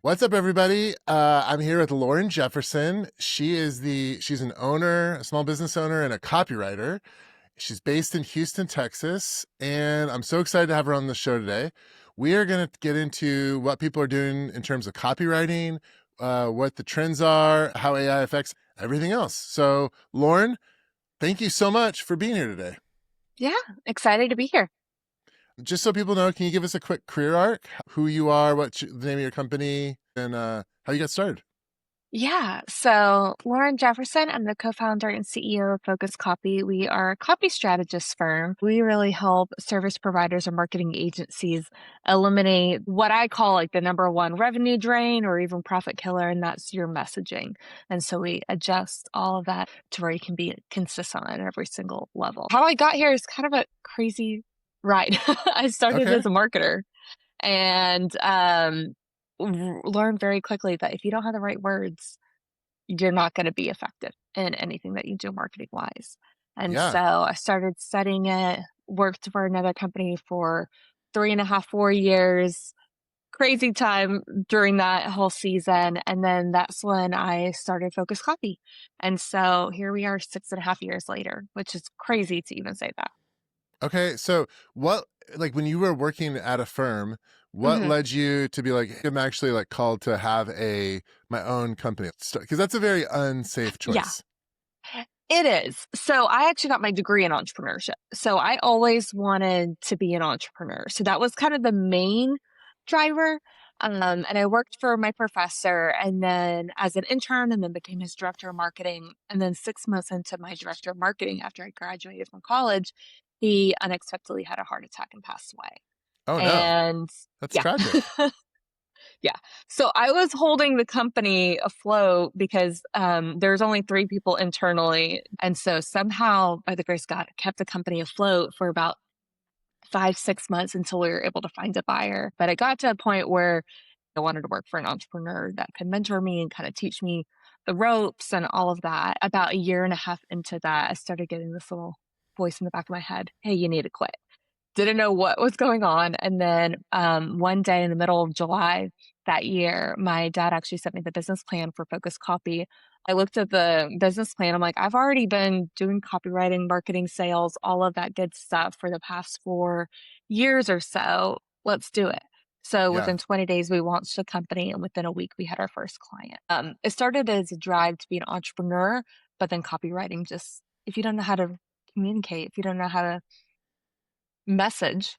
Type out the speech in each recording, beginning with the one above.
What's up, everybody? I'm here with Lauren Jefferson. She's an owner, a small business owner, and a copywriter. She's based in Houston, Texas, and I'm so excited to have her on the show today. We are going to get into what people are doing in terms of copywriting, what the trends are, how AI affects everything else. So, Lauren, thank you so much for being here today. Yeah, excited to be here. Just so people know, can you give us a quick career arc? Who you are, what's the name of your company, and how you got started? Yeah, so Lauren Jefferson, I'm the co-founder and CEO of Focus Copy. We are a copy strategist firm. We really help service providers or marketing agencies eliminate what I call like the number one revenue drain or even profit killer, and that's your messaging. And so we adjust all of that to where you can be consistent at every single level. How I got here is kind of a crazy ride. I started Okay. as a marketer and learn very quickly that if you don't have the right words, you're not going to be effective in anything that you do marketing wise. And so Yeah. I started studying it, worked for another company for 3.5, 4 years. Crazy time during that whole season. And then that's when I started Focus Copy. And so here we are 6.5 years later, which is crazy to even say that. Okay. So what, like when you were working at a firm, what Mhm. led you to be like, I'm actually like called to have my own company? Because that's a very unsafe Yeah. choice. It is. So I actually got my degree in entrepreneurship. So I always wanted to be an entrepreneur. So that was kind of the main driver. And I worked for my professor and then as an intern and then became his director of marketing. And then 6 months into my director of marketing after I graduated from college, he unexpectedly had a heart attack and passed away. Oh no, And that's yeah. tragic. Yeah. So I was holding the company afloat because there's only 3 people internally. And so somehow, by the grace of God, I kept the company afloat for about 5, 6 months until we were able to find a buyer. But I got to a point where I wanted to work for an entrepreneur that could mentor me and kind of teach me the ropes and all of that. About a year and a half into that, I started getting this little voice in the back of my head, hey, you need to quit. Didn't know what was going on. And then one day in the middle of July that year, my dad actually sent me the business plan for Focus Copy. I looked at the business plan. I'm like, I've already been doing copywriting, marketing, sales, all of that good stuff for the past 4 years or so. Let's do it. So Yeah. within 20 days, we launched the company, and within a week, we had our first client. It started as a drive to be an entrepreneur, but then copywriting just, if you don't know how to communicate, if you don't know how to message,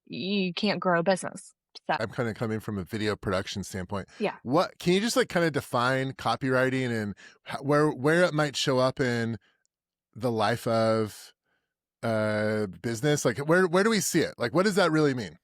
you can't grow a business. So, I'm kind of coming from a video production standpoint. yeah. What can you just like kind of define copywriting and where it might show up in the life of business? Like where do we see it? Like what does that really mean?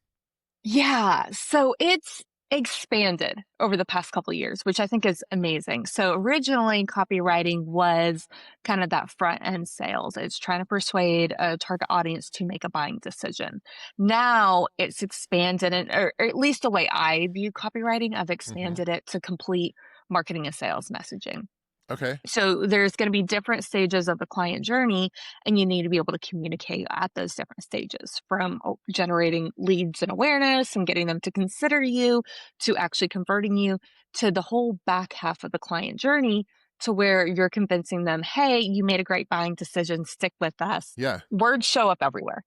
Yeah. So it's expanded over the past couple of years, which I think is amazing. So originally copywriting was kind of that front end sales. It's trying to persuade a target audience to make a buying decision. Now it's expanded or at least the way I view copywriting, I've Hmm. expanded it to complete marketing and sales messaging. Okay. So there's going to be different stages of the client journey, and you need to be able to communicate at those different stages from generating leads and awareness and getting them to consider you to actually converting you to the whole back half of the client journey to where you're convincing them, hey, you made a great buying decision, stick with us. Yeah, Words show up everywhere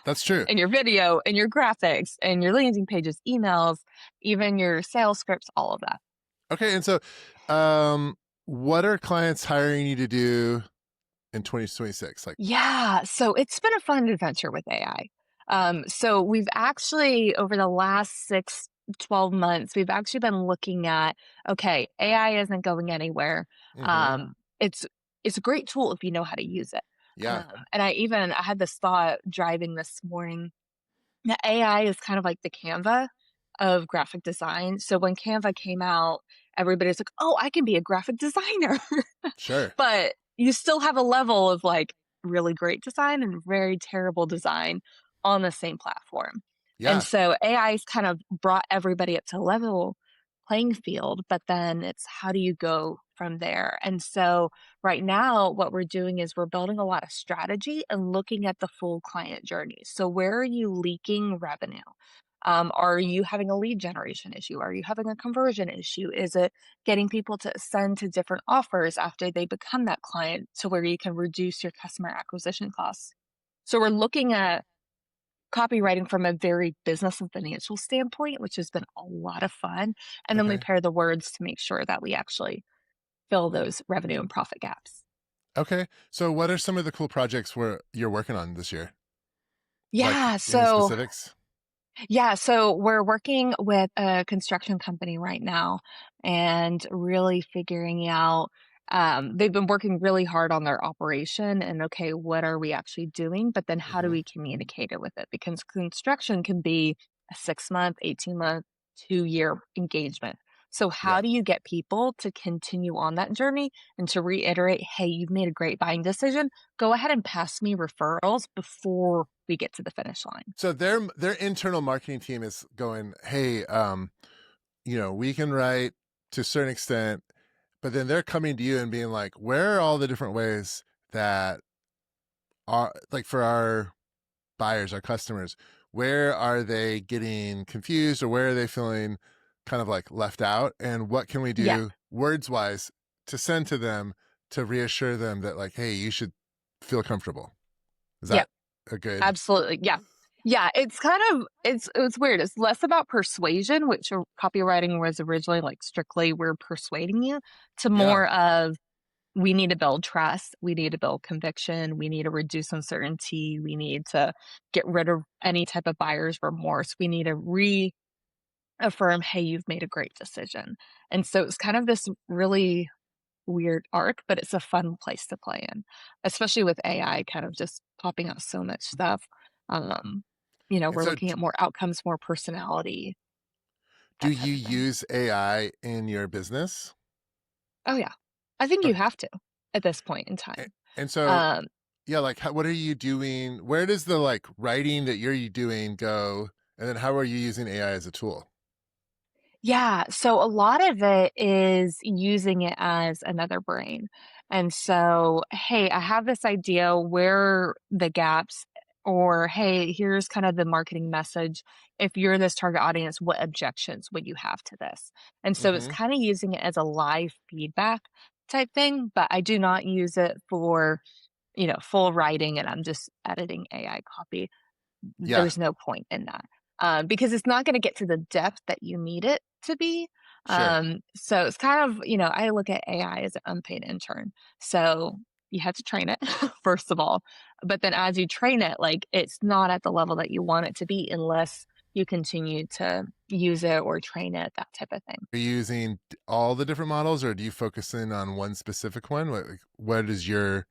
that's true. in your video, in your graphics, in your landing pages, emails, even your sales scripts, all of that. Okay. And so, um, what are clients hiring you to do in 2026? Like, Yeah, so it's been a fun adventure with AI. So we've actually, over the last 6, 12 months, we've actually been looking at, okay, AI isn't going anywhere. hmm, It's a great tool if you know how to use it. yeah, And I had this thought driving this morning that AI is kind of like the Canva of graphic design. So when Canva came out, everybody's like, oh, I can be a graphic designer. sure. But you still have a level of like really great design and very terrible design on the same platform. And Yeah. so AI's kind of brought everybody up to level playing field, but then it's how do you go from there? And so right now what we're doing is we're building a lot of strategy and looking at the full client journey. So where are you leaking revenue? Are you having a lead generation issue? Are you having a conversion issue? Is it getting people to send to different offers after they become that client to where you can reduce your customer acquisition costs? So we're looking at copywriting from a very business and financial standpoint, which has been a lot of fun. And then we Okay. pair the words to make sure that we actually fill those revenue and profit gaps. Okay. So what are some of the cool projects where you're working on this year? Like Yeah. any So specifics? we're working with a construction company right now and really figuring out. They've been working really hard on their operation and okay, what are we actually doing? But then how do Hmm. we communicate it with it? Because construction can be a 6 month, 18 month, 2 year engagement. So, Yeah. how do you get people to continue on that journey and to reiterate, hey, you've made a great buying decision? Go ahead and pass me referrals before we get to the finish line. So their internal marketing team is going, hey, we can write to a certain extent, but then they're coming to you and being like, where are all the different ways that are like for our buyers, our customers, where are they getting confused or where are they feeling kind of like left out? And what can we Yeah. do words wise to send to them to reassure them that like, hey, you should feel comfortable. Is Yeah. that a good? Absolutely. Yeah. Yeah, it's kind of it's weird. It's less about persuasion, which copywriting was originally like strictly we're persuading you, to Yeah. more of we need to build trust, we need to build conviction, we need to reduce uncertainty, we need to get rid of any type of buyer's remorse. We need to reaffirm, hey, you've made a great decision. And so it's kind of this really weird arc, but it's a fun place to play in, especially with AI kind of just popping out so much stuff. Um, And we're so looking at more outcomes, more personality, do that you type of thing. use AI in your business? Oh yeah. I think you Okay. have to at this point in a- time. And so, Um, yeah, like what are you doing? Where does the like writing that you're doing go? And then how are you using AI as a tool? Yeah, so a lot of it is using it as another brain. And so, hey, I have this idea where the gaps, or hey, here's kind of the marketing message. If you're this target audience, what objections would you have to this? And so it's Hmm. kind of using it as a live feedback type thing, but I do not use it for, full writing and I'm just editing AI copy. Yeah, There's no point in that, because it's not gonna get to the depth that you need it to be. sure. So it's kind of, I look at AI as an unpaid intern. So you have to train it, first of all, but then as you train it, like, it's not at the level that you want it to be unless you continue to use it or train it, that type of thing. Are you using all the different models or do you focus in on one specific one? What is your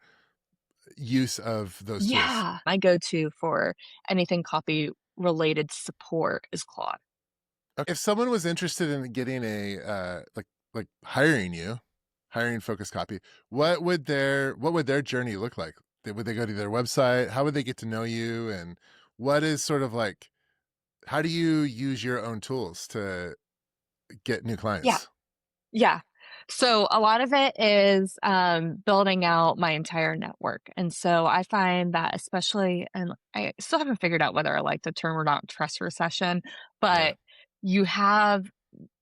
use of those tools? Yeah. My go-to for anything copy related support is Claude. If someone was interested in getting a like hiring you, hiring focus copy, what would their journey look like? Would they go to their website? How would they get to know you? And what is sort of like how do you use your own tools to get new Yeah. clients? Yeah. So a lot of it is building out my entire network. And so I find that, especially, and I still haven't figured out whether I like the term or not, trust recession, Yeah. but you have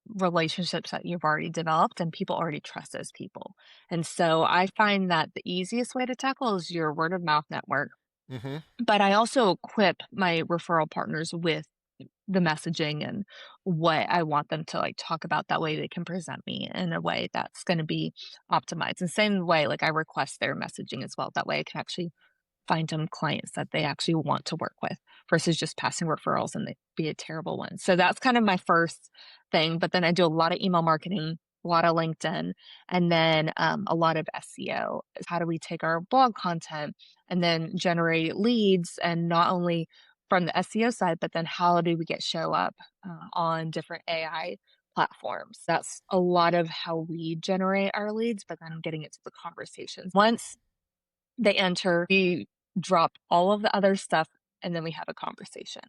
relationships that you've already developed and people already trust those people. And so I find that the easiest way to tackle is your word of mouth network. Hmm. But I also equip my referral partners with the messaging and what I want them to like talk about. That way they can present me in a way that's going to be optimized. And same way, like I request their messaging as well. That way I can actually find them clients that they actually want to work with versus just passing referrals and they be a terrible one. So that's kind of my first thing. But then I do a lot of email marketing, a lot of LinkedIn, and then a lot of SEO. How do we take our blog content and then generate leads? And not only from the SEO side, but then how do we get show up on different AI platforms? That's a lot of how we generate our leads, but then getting it to the conversations. Once they enter, we drop all of the other stuff, and then we have a conversation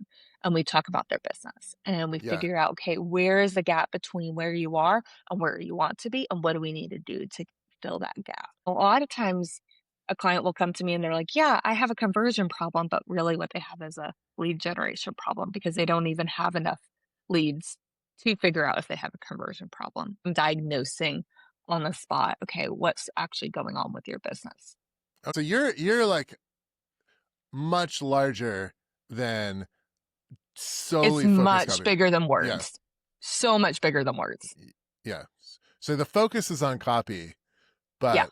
and we talk about their business and we Yeah. figure out, okay, where is the gap between where you are and where you want to be? And what do we need to do to fill that gap? A lot of times a client will come to me and they're like, yeah, I have a conversion problem, but really what they have is a lead generation problem because they don't even have enough leads to figure out if they have a conversion problem. I'm diagnosing on the spot, okay, what's actually going on with your business? So you're like much larger than It's solely focused much copy. bigger than Yeah. words. So much bigger than words. Yeah. So the focus is on copy, Yeah. but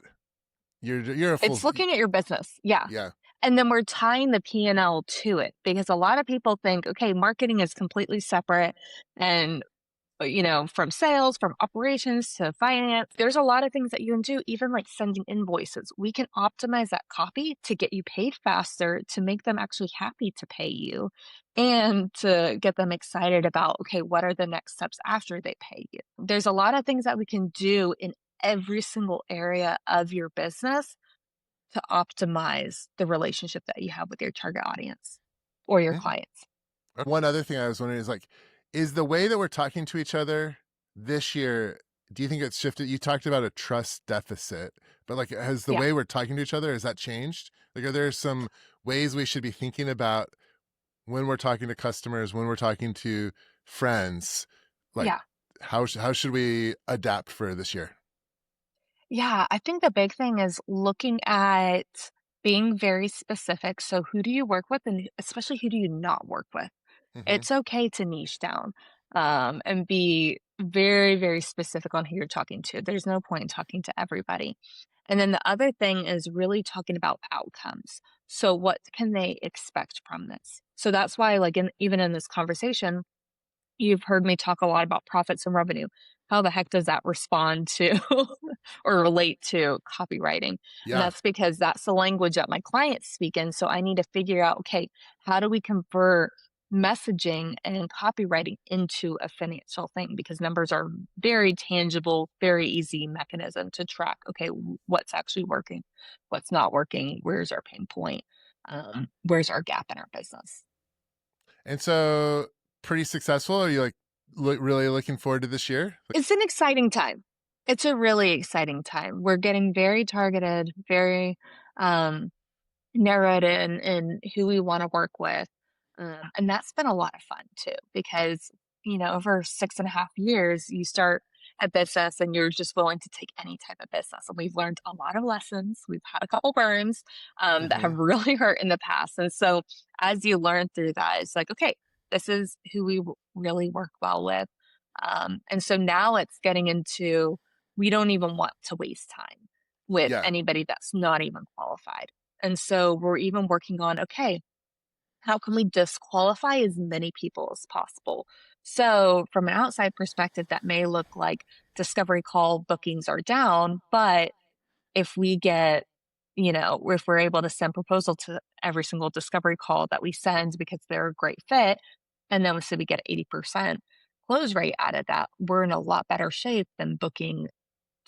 you're a full. It's looking at your business. Yeah. Yeah. And then we're tying the P&L to it because a lot of people think, okay, marketing is completely separate and from sales, from operations to finance, there's a lot of things that you can do, even like sending invoices. We can optimize that copy to get you paid faster, to make them actually happy to pay you, and to get them excited about, okay, what are the next steps after they pay you? There's a lot of things that we can do in every single area of your business to optimize the relationship that you have with your target audience or your Mhm. clients. One other thing I was wondering is like, is the way that we're talking to each other this year, do you think it's shifted? You talked about a trust deficit, but like, has the Yeah. way we're talking to each other, has that changed? Like, are there some ways we should be thinking about when we're talking to customers, when we're talking to friends, like Yeah. how should we adapt for this year? Yeah, I think the big thing is looking at being very specific. So, who do you work with, and especially who do you not work with? Hmm. It's okay to niche down and be very, very specific on who you're talking to. There's no point in talking to everybody. And then the other thing is really talking about outcomes. So, what can they expect from this? So, that's why, like, even in this conversation, you've heard me talk a lot about profits and revenue. How the heck does that respond to or relate to copywriting? And Yeah. that's because that's the language that my clients speak in. So I need to figure out, okay, how do we convert messaging and copywriting into a financial thing? Because numbers are very tangible, very easy mechanism to track. Okay, what's actually working, what's not working, where's our pain point, where's our gap in our business. And so pretty successful. Are you like really looking forward to this year? It's an exciting time. It's a really exciting time. We're getting very targeted, very um, narrowed in who we want to work with. And that's been a lot of fun too, because, over 6.5 years, you start a business and you're just willing to take any type of business. And we've learned a lot of lessons. We've had a couple burns that have Hmm. really hurt in the past. And so as you learn through that, it's like, okay, this is who we really work well with. And so now it's getting into, we don't even want to waste time with Yeah. anybody that's not even qualified. And so we're even working on, okay, how can we disqualify as many people as possible? So, from an outside perspective, that may look like discovery call bookings are down, but if we get, if we're able to send proposal to every single discovery call that we send because they're a great fit, and then so we get 80% close rate out of that, we're in a lot better shape than booking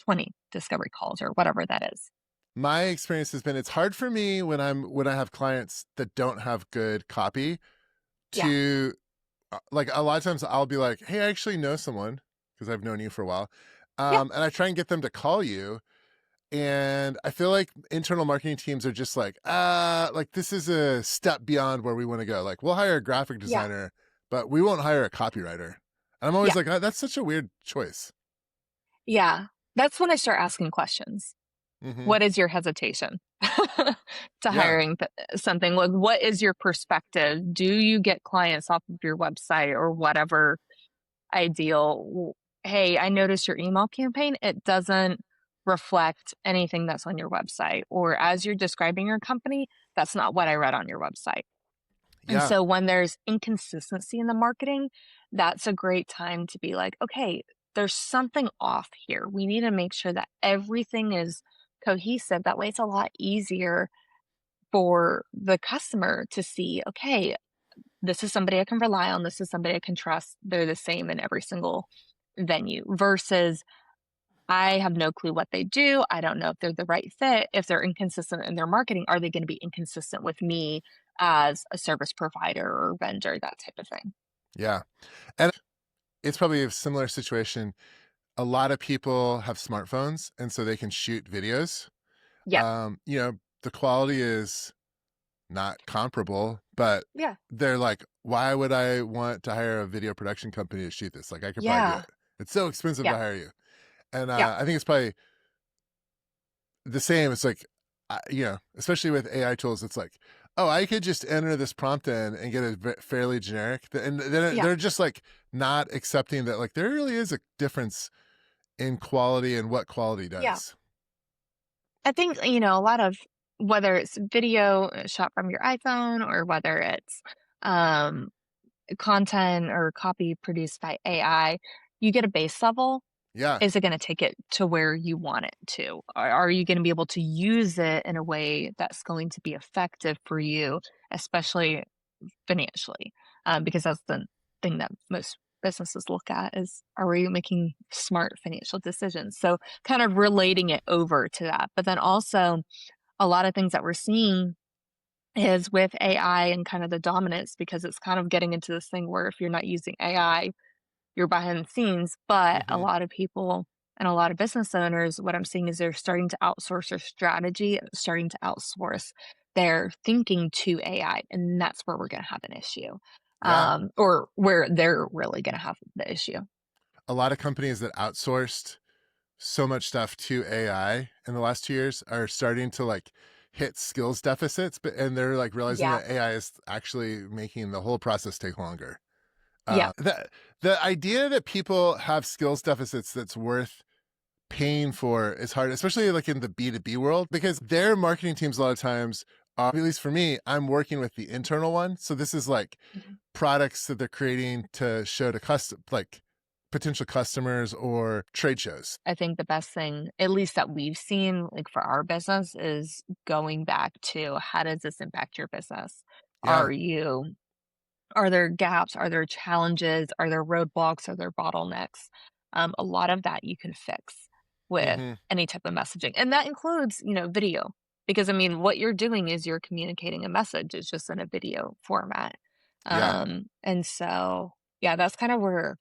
20 discovery calls or whatever that is. My experience has been it's hard for me when I have clients that don't have good copy Yeah. to like a lot of times I'll be like, "Hey, I actually know someone because I've known you for a while." Yeah. And I try and get them to call you. And I feel like internal marketing teams are just like this is a step beyond where we want to go. Like we'll hire a graphic Yeah. designer, but we won't hire a copywriter. And I'm always Yeah. like, that's such a weird choice." Yeah. That's when I start asking questions. Hmm. What is your hesitation to Yeah. hiring something? Like, what is your perspective? Do you get clients off of your website or whatever ideal? Hey, I noticed your email campaign. It doesn't reflect anything that's on your website. Or as you're describing your company, that's not what I read on your website. And Yeah. so when there's inconsistency in the marketing, that's a great time to be like, okay, there's something off here. We need to make sure that everything is cohesive. That way it's a lot easier for the customer to see, okay, this is somebody I can rely on. This is somebody I can trust. They're the same in every single venue versus I have no clue what they do. I don't know if they're the right fit. If they're inconsistent in their marketing, are they going to be inconsistent with me as a service provider or vendor, that type of thing? Yeah. And it's probably a similar situation. A lot of people have smartphones and so they can shoot videos. Yeah. You know, the quality is not comparable, but Yeah. they're like, why would I want to hire a video production company to shoot this? Like, I could probably do Yeah. it. It's so expensive to Yeah. hire you. And Yeah. I think it's probably the same. It's like, especially with AI tools, it's like, oh, I could just enter this prompt in and get it fairly generic. And then Yeah. they're just like not accepting that like there really is a difference in quality and what quality Yeah. does. I think, a lot of whether it's video shot from your iPhone or whether it's um, content or copy produced by AI, you get a base level. Yeah. Is it going to take it to where you want it to? Are you going to be able to use it in a way that's going to be effective for you, especially financially? Because that's the thing that most businesses look at is, are we making smart financial decisions? So kind of relating it over to that. But then also a lot of things that we're seeing is with AI and kind of the dominance, because it's kind of getting into this thing where if you're not using AI, you're behind the scenes. But a Hmm. lot of people and a lot of business owners, what I'm seeing is they're starting to outsource their strategy, starting to outsource their thinking to AI. And that's where we're going to have an issue, Yeah. or where they're really going to have the issue. A lot of companies that outsourced so much stuff to AI in the last 2 years are starting to like hit skills deficits, but and they're like realizing Yeah. that AI is actually making the whole process take longer. Yeah. The idea that people have skills deficits that's worth paying for is hard, especially like in the B2B world, because their marketing teams a lot of times are, at least for me, I'm working with the internal one. So this is like Mhm. products that they're creating to show to like potential customers or trade shows. I think the best thing, at least that we've seen, like for our business, is going back to how does this impact your business? Yeah. Are you Are there gaps? Are there challenges? Are there roadblocks? Are there bottlenecks? A lot of that you can fix with Hmm. any type of messaging. And that includes, video. Because I mean, what you're doing is you're communicating a message. It's just in a video format. Yeah. And so, yeah, that's kind of where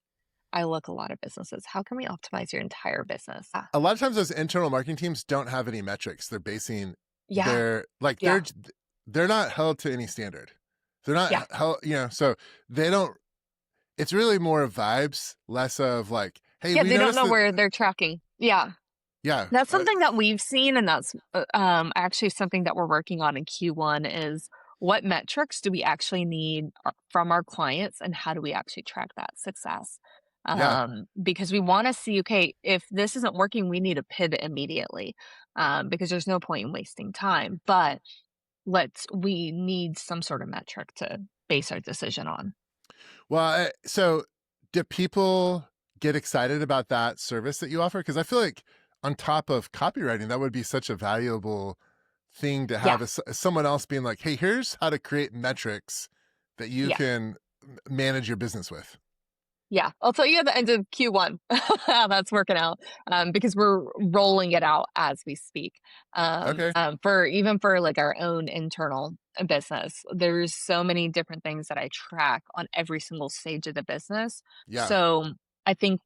I look a lot of businesses. How can we optimize your entire business? A lot of times those internal marketing teams don't have any metrics. They're basing Yeah. their like Yeah. they're not held to any standard. They're not Yeah. held, so they don't, it's really more of vibes, less of like, hey, Yeah. we They don't noticed know that. where they're tracking. Yeah. Yeah. That's something that we've seen, and that's actually something that we're working on in Q1 is what metrics do we actually need from our clients, and how do we actually track that success? Yeah. Because we want to see, okay, if this isn't working, we need to pivot immediately, because there's no point in wasting time. But we need some sort of metric to base our decision on. Well, so do people get excited about that service that you offer? Because I feel like on top of copywriting, that would be such a valuable thing to Yeah, have as someone else being like, hey, here's how to create metrics that you yeah. can manage your business with. Yeah, I'll tell you at the end of Q1 how that's working out, because we're rolling it out as we speak. Okay. For like our own internal business, there's so many different things that I track on every single stage of the business. Yeah. So I think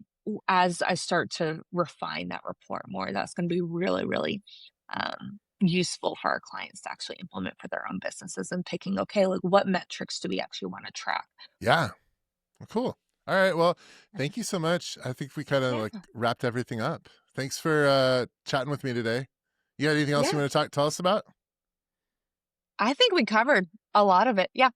as I start to refine that report more, that's going to be really, really useful for our clients to actually implement for their own businesses and picking, okay, like what metrics do we actually want to track? Yeah. Well, cool. All right. Well, thank you so much. I think we kind of like Yeah, wrapped everything up. Thanks for chatting with me today. You got anything else you yeah. want to tell us about? I think we covered a lot of it. Yeah.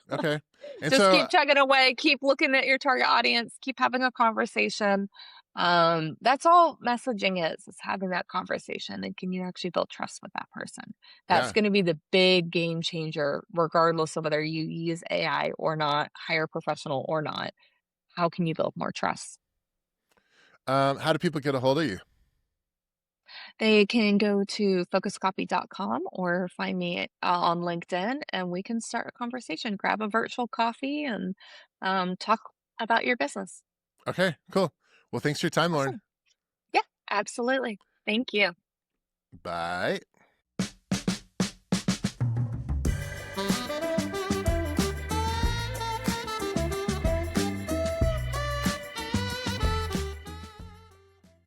Okay. And Just so, keep chugging away, keep looking at your target audience, keep having a conversation. That's all messaging is having that conversation. And can you actually build trust with that person? That's yeah. going to be the big game changer, regardless of whether you use AI or not, hire a professional or not. How can you build more trust? How do people get a hold of you? They can go to focuscopy.com or find me on LinkedIn, and we can start a conversation. Grab a virtual coffee and talk about your business. Okay, cool. Well, thanks for your time, Lauren. Awesome. Yeah, absolutely. Thank you. Bye.